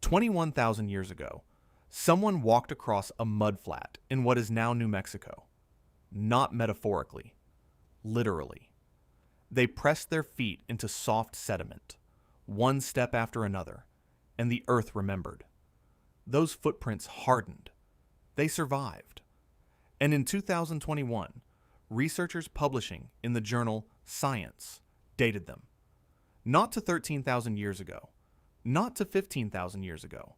21,000 years ago, someone walked across a mudflat in what is now New Mexico. Not metaphorically, literally. They pressed their feet into soft sediment, one step after another, and the earth remembered. Those footprints hardened. They survived. And in 2021, researchers publishing in the journal Science dated them. Not to 13,000 years ago, not to 15,000 years ago,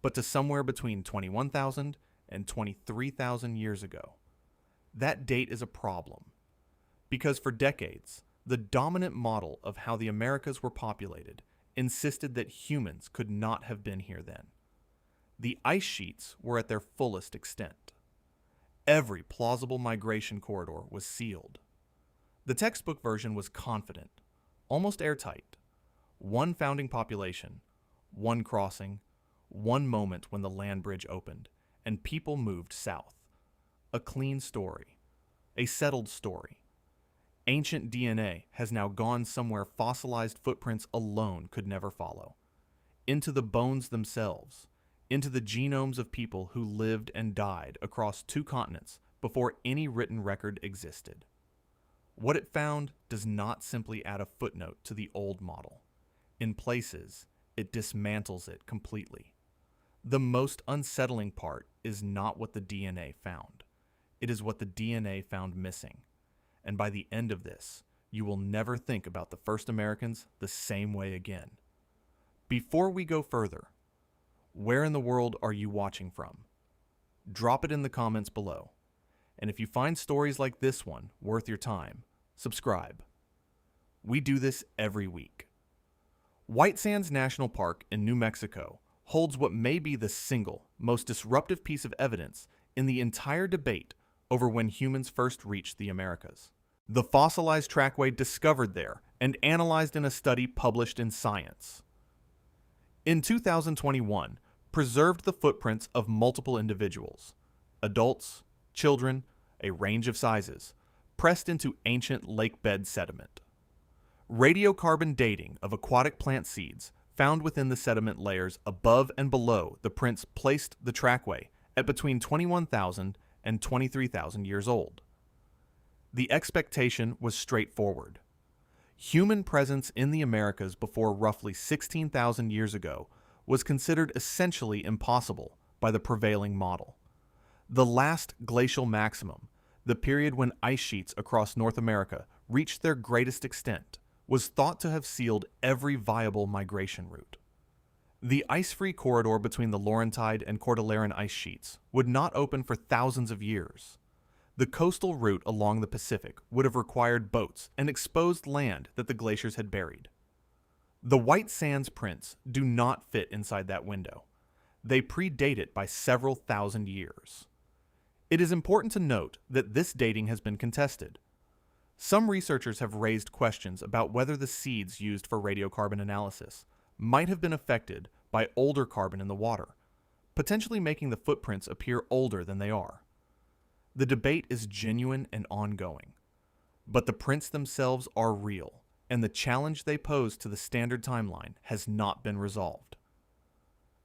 but to somewhere between 21,000 and 23,000 years ago. That date is a problem, because for decades, the dominant model of how the Americas were populated insisted that humans could not have been here then. The ice sheets were at their fullest extent. Every plausible migration corridor was sealed. The textbook version was confident, almost airtight. One founding population, one crossing, one moment when the land bridge opened, and people moved south. A clean story, a settled story. Ancient DNA has now gone somewhere fossilized footprints alone could never follow. Into the bones themselves, into the genomes of people who lived and died across 2 continents before any written record existed. What it found does not simply add a footnote to the old model. In places, it dismantles it completely. The most unsettling part is not what the DNA found. It is what the DNA found missing. And by the end of this, you will never think about the first Americans the same way again. Before we go further, where in the world are you watching from? Drop it in the comments below. And if you find stories like this one worth your time, subscribe. We do this every week. White Sands National Park in New Mexico holds what may be the single most disruptive piece of evidence in the entire debate over when humans first reached the Americas. The fossilized trackway discovered there and analyzed in a study published in Science. In 2021, preserved the footprints of multiple individuals, adults, children, a range of sizes, pressed into ancient lakebed sediment. Radiocarbon dating of aquatic plant seeds found within the sediment layers above and below the prints placed the trackway at between 21,000 and 23,000 years old. The expectation was straightforward. Human presence in the Americas before roughly 16,000 years ago was considered essentially impossible by the prevailing model. The last glacial maximum, the period when ice sheets across North America reached their greatest extent, was thought to have sealed every viable migration route. The ice-free corridor between the Laurentide and Cordilleran ice sheets would not open for thousands of years. The coastal route along the Pacific would have required boats and exposed land that the glaciers had buried. The White Sands prints do not fit inside that window. They predate it by several thousand years. It is important to note that this dating has been contested. Some researchers have raised questions about whether the seeds used for radiocarbon analysis might have been affected by older carbon in the water, potentially making the footprints appear older than they are. The debate is genuine and ongoing, but the prints themselves are real, and the challenge they pose to the standard timeline has not been resolved.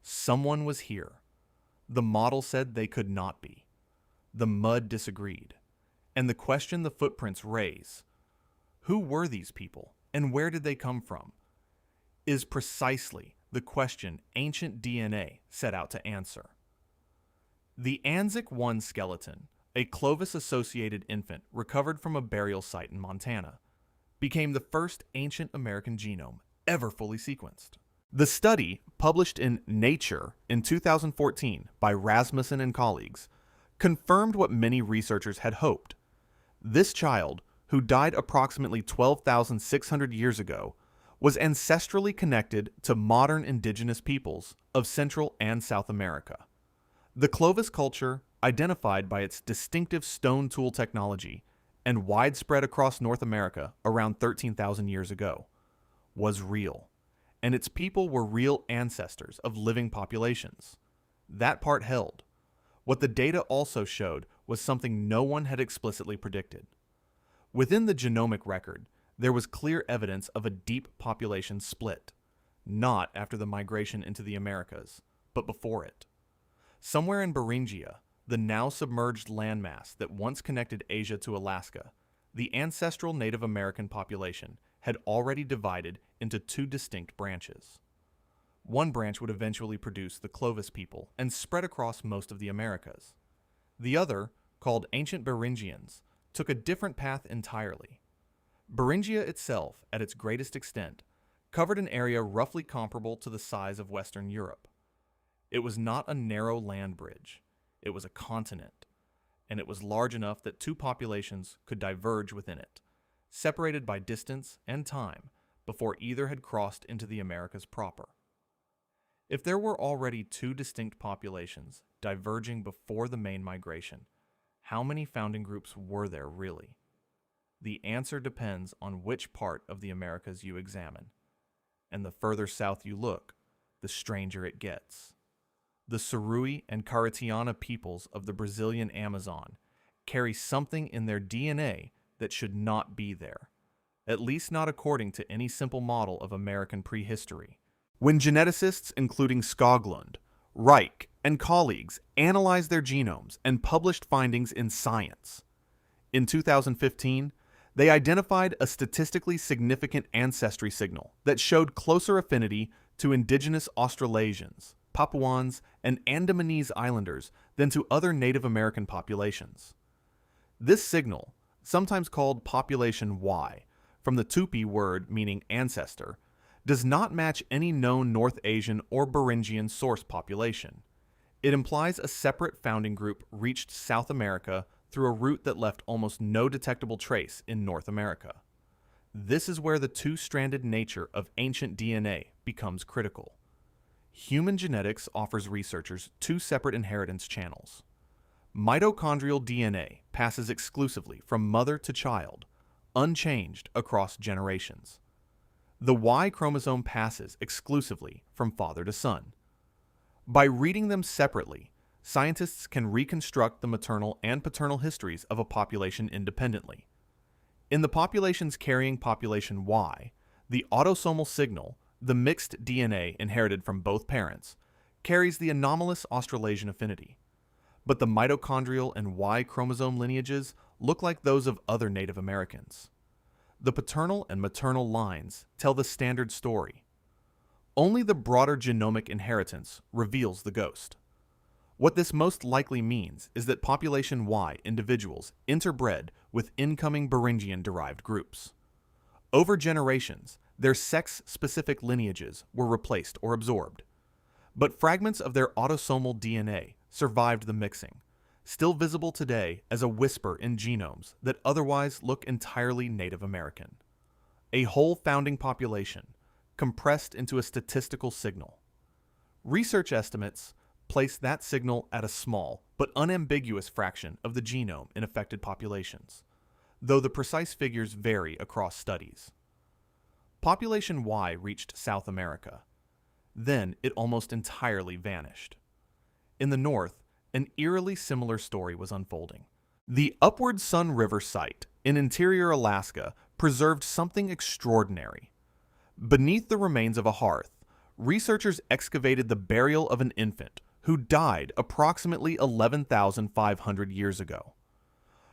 Someone was here. The model said they could not be. The mud disagreed. And the question the footprints raise, who were these people and where did they come from, is precisely the question ancient DNA set out to answer. The Anzac I skeleton, a Clovis-associated infant recovered from a burial site in Montana, became the first ancient American genome ever fully sequenced. The study, published in Nature in 2014 by Rasmussen and colleagues, confirmed what many researchers had hoped. This child, who died approximately 12,600 years ago, was ancestrally connected to modern indigenous peoples of Central and South America. The Clovis culture, identified by its distinctive stone tool technology and widespread across North America around 13,000 years ago, was real, and its people were real ancestors of living populations. That part held. What the data also showed was something no one had explicitly predicted. Within the genomic record, there was clear evidence of a deep population split. not after the migration into the Americas, but before it. Somewhere in Beringia, the now submerged landmass that once connected Asia to Alaska, the ancestral Native American population had already divided into two distinct branches. One branch would eventually produce the Clovis people and spread across most of the Americas. The other, called Ancient Beringians, took a different path entirely. Beringia itself, at its greatest extent, covered an area roughly comparable to the size of Western Europe. It was not a narrow land bridge. It was a continent, and it was large enough that two populations could diverge within it, separated by distance and time before either had crossed into the Americas proper. If there were already two distinct populations diverging before the main migration, how many founding groups were there really? The answer depends on which part of the Americas you examine, and the further south you look, the stranger it gets. The Surui and Caritiana peoples of the Brazilian Amazon carry something in their DNA that should not be there, at least not according to any simple model of American prehistory. When geneticists including Skoglund, Reich, and colleagues analyzed their genomes and published findings in Science, in 2015, they identified a statistically significant ancestry signal that showed closer affinity to indigenous Australasians, Papuans, and Andamanese Islanders than to other Native American populations. This signal, sometimes called population Y, from the Tupi word meaning ancestor, does not match any known North Asian or Beringian source population. It implies a separate founding group reached South America through a route that left almost no detectable trace in North America. This is where the two-stranded nature of ancient DNA becomes critical. Human genetics offers researchers two separate inheritance channels. Mitochondrial DNA passes exclusively from mother to child, unchanged across generations. The Y chromosome passes exclusively from father to son. By reading them separately, scientists can reconstruct the maternal and paternal histories of a population independently. In the populations carrying population Y, the autosomal signal, the mixed DNA inherited from both parents, carries the anomalous Australasian affinity. But the mitochondrial and Y chromosome lineages look like those of other Native Americans. The paternal and maternal lines tell the standard story. Only the broader genomic inheritance reveals the ghost. What this most likely means is that population Y individuals interbred with incoming Beringian-derived groups. Over generations, their sex-specific lineages were replaced or absorbed. But fragments of their autosomal DNA survived the mixing, still visible today as a whisper in genomes that otherwise look entirely Native American. A whole founding population, compressed into a statistical signal. Research estimates place that signal at a small but unambiguous fraction of the genome in affected populations, though the precise figures vary across studies. Population Y reached South America. Then it almost entirely vanished. In the north, an eerily similar story was unfolding. The Upward Sun River site in interior Alaska preserved something extraordinary. Beneath the remains of a hearth, researchers excavated the burial of an infant who died approximately 11,500 years ago.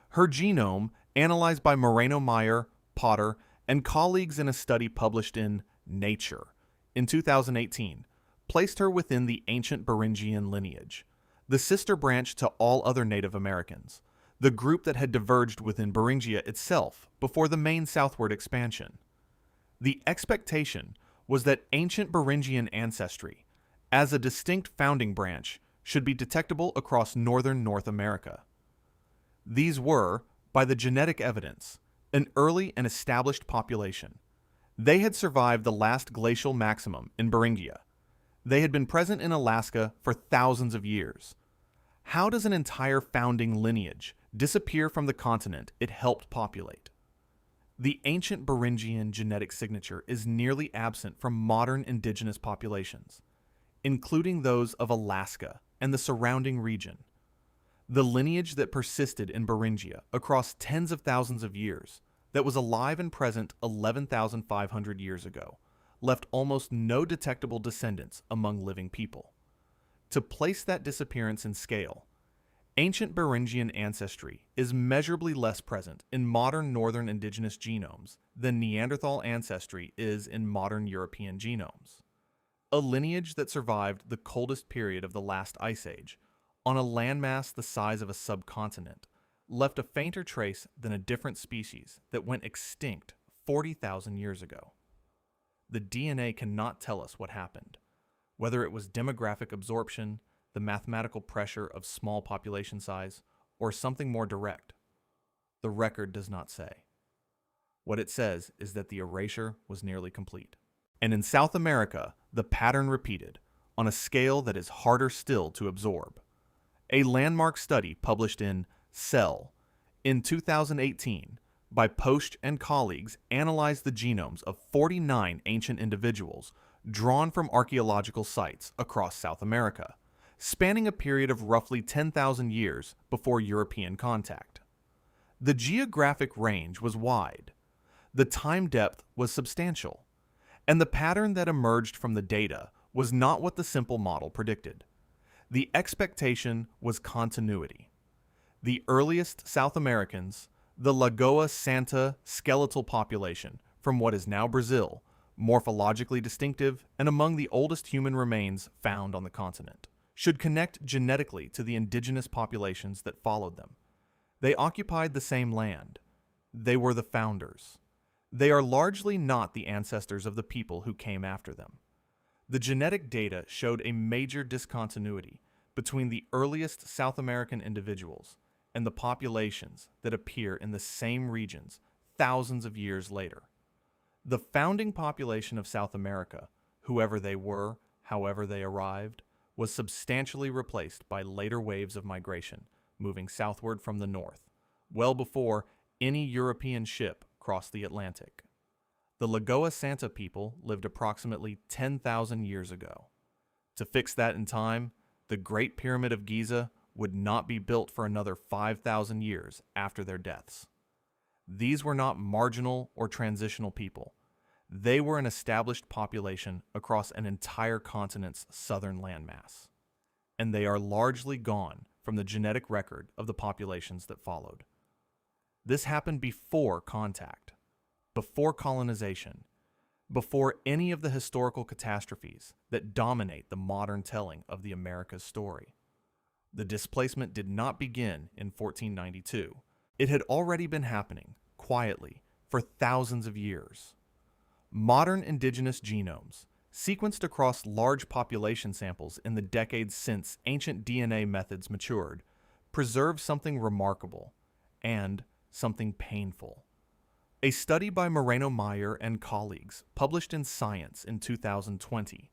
Her genome, analyzed by Moreno-Meyer, Potter, and colleagues in a study published in Nature in 2018, placed her within the ancient Beringian lineage, the sister branch to all other Native Americans, the group that had diverged within Beringia itself before the main southward expansion. The expectation was that ancient Beringian ancestry, as a distinct founding branch, should be detectable across northern North America. These were, by the genetic evidence, an early and established population. They had survived the last glacial maximum in Beringia. They had been present in Alaska for thousands of years. How does an entire founding lineage disappear from the continent it helped populate? The ancient Beringian genetic signature is nearly absent from modern indigenous populations, including those of Alaska and the surrounding region. The lineage that persisted in Beringia across tens of thousands of years, that was alive and present 11,500 years ago, left almost no detectable descendants among living people. To place that disappearance in scale, ancient Beringian ancestry is measurably less present in modern northern indigenous genomes than Neanderthal ancestry is in modern European genomes. A lineage that survived the coldest period of the last ice age, on a landmass the size of a subcontinent, left a fainter trace than a different species that went extinct 40,000 years ago. The DNA cannot tell us what happened, whether it was demographic absorption, the mathematical pressure of small population size, or something more direct. The record does not say. What it says is that the erasure was nearly complete. And in South America, the pattern repeated, on a scale that is harder still to absorb. A landmark study published in Cell in 2018 by Post and colleagues analyzed the genomes of 49 ancient individuals drawn from archaeological sites across South America, spanning a period of roughly 10,000 years before European contact. The geographic range was wide, the time depth was substantial, and the pattern that emerged from the data was not what the simple model predicted. The expectation was continuity. The earliest South Americans, the Lagoa Santa skeletal population from what is now Brazil, morphologically distinctive and among the oldest human remains found on the continent, should connect genetically to the indigenous populations that followed them. They occupied the same land. They were the founders. They are largely not the ancestors of the people who came after them. The genetic data showed a major discontinuity between the earliest South American individuals and the populations that appear in the same regions thousands of years later. The founding population of South America, whoever they were, however they arrived, was substantially replaced by later waves of migration, moving southward from the north, well before any European ship crossed the Atlantic. The Lagoa Santa people lived approximately 10,000 years ago. To fix that in time, the Great Pyramid of Giza would not be built for another 5,000 years after their deaths. These were not marginal or transitional people. They were an established population across an entire continent's southern landmass. And they are largely gone from the genetic record of the populations that followed. This happened before contact, before colonization, before any of the historical catastrophes that dominate the modern telling of the Americas story. The displacement did not begin in 1492. It had already been happening, quietly, for thousands of years. Modern indigenous genomes, sequenced across large population samples in the decades since ancient DNA methods matured, preserve something remarkable and something painful. A study by Moreno-Meyer and colleagues, published in Science in 2020,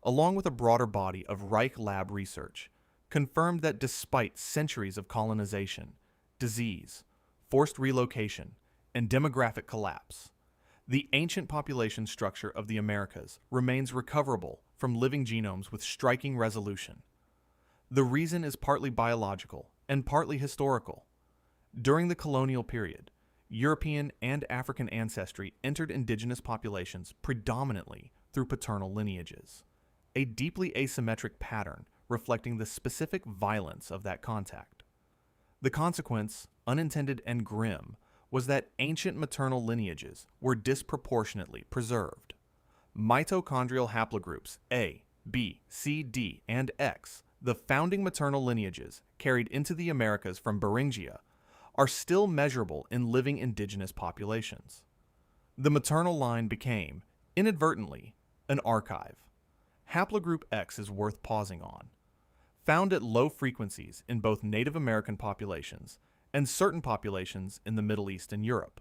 along with a broader body of Reich Lab research, confirmed that despite centuries of colonization, disease, forced relocation, and demographic collapse, the ancient population structure of the Americas remains recoverable from living genomes with striking resolution. The reason is partly biological and partly historical. During the colonial period, European and African ancestry entered indigenous populations predominantly through paternal lineages, a deeply asymmetric pattern reflecting the specific violence of that contact. The consequence, unintended and grim, was that ancient maternal lineages were disproportionately preserved. Mitochondrial haplogroups A, B, C, D, and X, the founding maternal lineages carried into the Americas from Beringia, are still measurable in living indigenous populations. The maternal line became, inadvertently, an archive. Haplogroup X is worth pausing on. Found at low frequencies in both Native American populations and certain populations in the Middle East and Europe,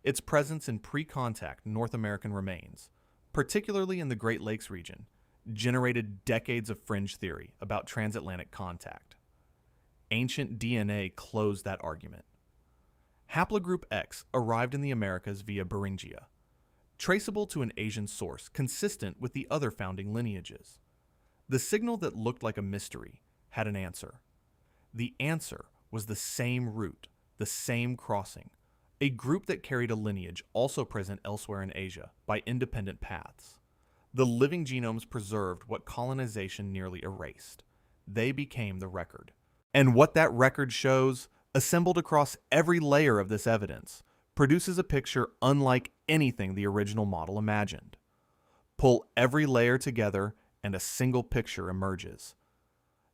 its presence in pre-contact North American remains, particularly in the Great Lakes region, generated decades of fringe theory about transatlantic contact. Ancient DNA closed that argument. Haplogroup X arrived in the Americas via Beringia, traceable to an Asian source consistent with the other founding lineages. The signal that looked like a mystery had an answer. The answer was the same route, the same crossing, a group that carried a lineage also present elsewhere in Asia by independent paths. The living genomes preserved what colonization nearly erased. They became the record. And what that record shows, assembled across every layer of this evidence, produces a picture unlike anything the original model imagined. Pull every layer together and a single picture emerges.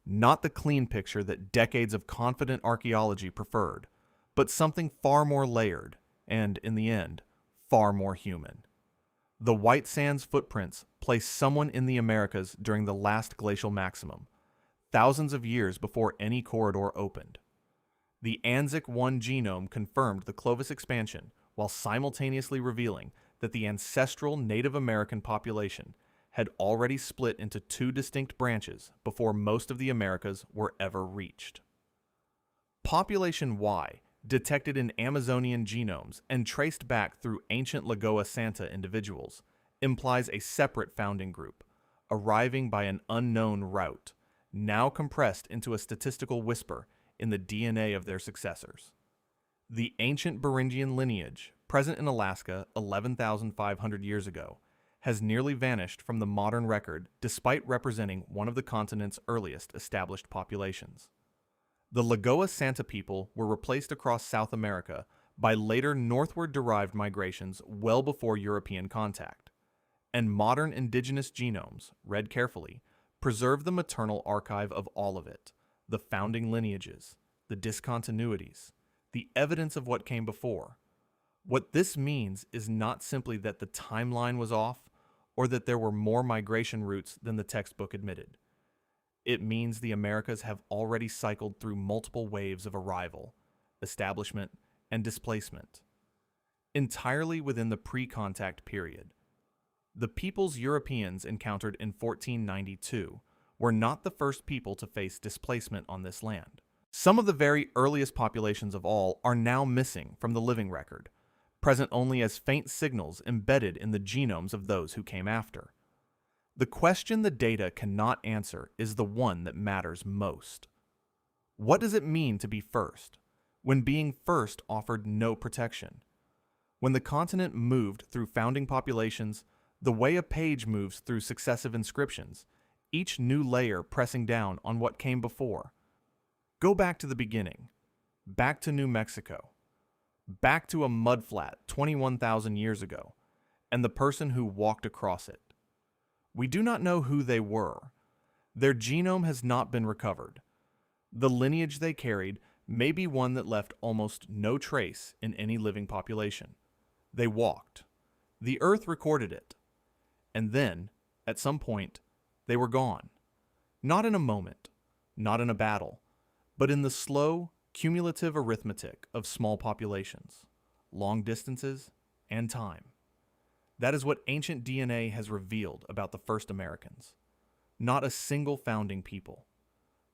Not the clean picture that decades of confident archaeology preferred, but something far more layered and, in the end, far more human. The White Sands footprints place someone in the Americas during the last glacial maximum, thousands of years before any corridor opened. The Anzac 1 genome confirmed the Clovis expansion while simultaneously revealing that the ancestral Native American population had already split into two distinct branches before most of the Americas were ever reached. Population Y, detected in Amazonian genomes and traced back through ancient Lagoa Santa individuals, implies a separate founding group, arriving by an unknown route, now compressed into a statistical whisper in the DNA of their successors. The ancient Beringian lineage, present in Alaska 11,500 years ago, has nearly vanished from the modern record despite representing one of the continent's earliest established populations. The Lagoa Santa people were replaced across South America by later northward-derived migrations well before European contact, and modern indigenous genomes, read carefully, preserve the maternal archive of all of it, the founding lineages, the discontinuities, the evidence of what came before. What this means is not simply that the timeline was off or that there were more migration routes than the textbook admitted. It means the Americas have already cycled through multiple waves of arrival, establishment, and displacement, entirely within the pre-contact period. The peoples Europeans encountered in 1492 were not the first people to face displacement on this land. Some of the very earliest populations of all are now missing from the living record, present only as faint signals embedded in the genomes of those who came after. The question the data cannot answer is the one that matters most. What does it mean to be first, when being first offered no protection? When the continent moved through founding populations, the way a page moves through successive inscriptions, each new layer pressing down on what came before. Go back to the beginning, back to New Mexico, back to a mudflat 21,000 years ago, and the person who walked across it. We do not know who they were. Their genome has not been recovered. The lineage they carried may be one that left almost no trace in any living population. They walked. The earth recorded it. And then, at some point, they were gone. Not in a moment, not in a battle, but in the slow, cumulative arithmetic of small populations, long distances, and time. That is what ancient DNA has revealed about the first Americans. Not a single founding people.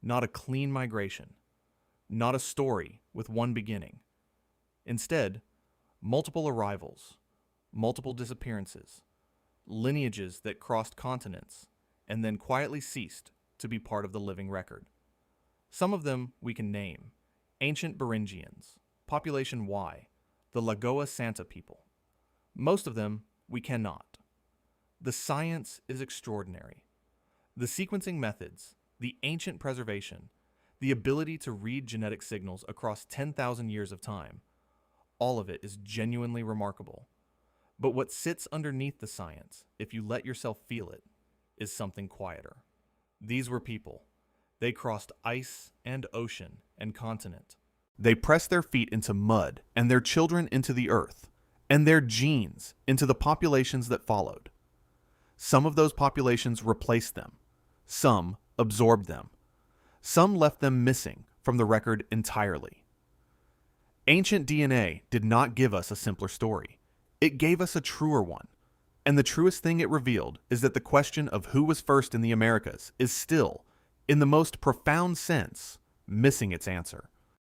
Not a clean migration. Not a story with one beginning. Instead, multiple arrivals, multiple disappearances, lineages that crossed continents and then quietly ceased to be part of the living record. Some of them we can name: ancient Beringians, population Y, the Lagoa Santa people. Most of them we cannot. The science is extraordinary. The sequencing methods, the ancient preservation, the ability to read genetic signals across 10,000 years of time, all of it is genuinely remarkable. But what sits underneath the science, if you let yourself feel it, is something quieter. These were people. They crossed ice and ocean and continent. They pressed their feet into mud and their children into the earth, and their genes into the populations that followed. Some of those populations replaced them. Some absorbed them. Some left them missing from the record entirely. Ancient DNA did not give us a simpler story. It gave us a truer one. And the truest thing it revealed is that the question of who was first in the Americas is still, in the most profound sense, missing its answer.